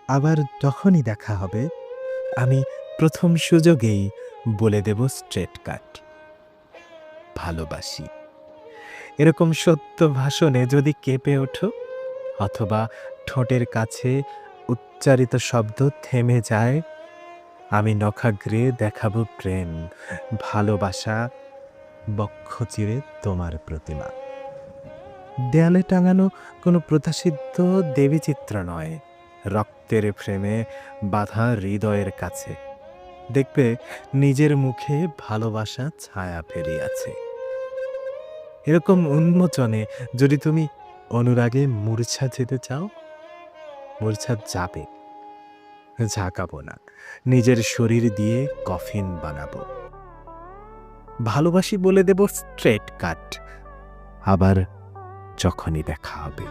আবার যখনই দেখা হবে আমি প্রথম সুযোগেই বলে দেব স্ট্রেট কাট, ভালোবাসি। এরকম সত্য ভাষণে যদি কেঁপে ওঠো অথবা ঠোঁটের কাছে উচ্চারিত শব্দ থেমে যায়, আমি নখাগ্রে দেখাবো প্রেম, ভালোবাসা, বক্ষ চিরে তোমার প্রতিমা। দেয়ালে টাঙানো কোনো প্রথাসিদ্ধ দেবীচিত্র নয়, রক্তের ফ্রেমে বাঁধা হৃদয়ের কাছে। দেখবে নিজের মুখে ভালোবাসা ছায়া ফেলিয়াছে। এরকম উন্মোচনে যদি তুমি অনুরাগে মূর্ছা যেতে চাও, মূর্ছা যাবে, ঝাঁকাবো না, নিজের শরীর দিয়ে কফিন বানাবো। ভালোবাসি বলে দেব স্ট্রেট কাট, আবার যখনই দেখা হবে।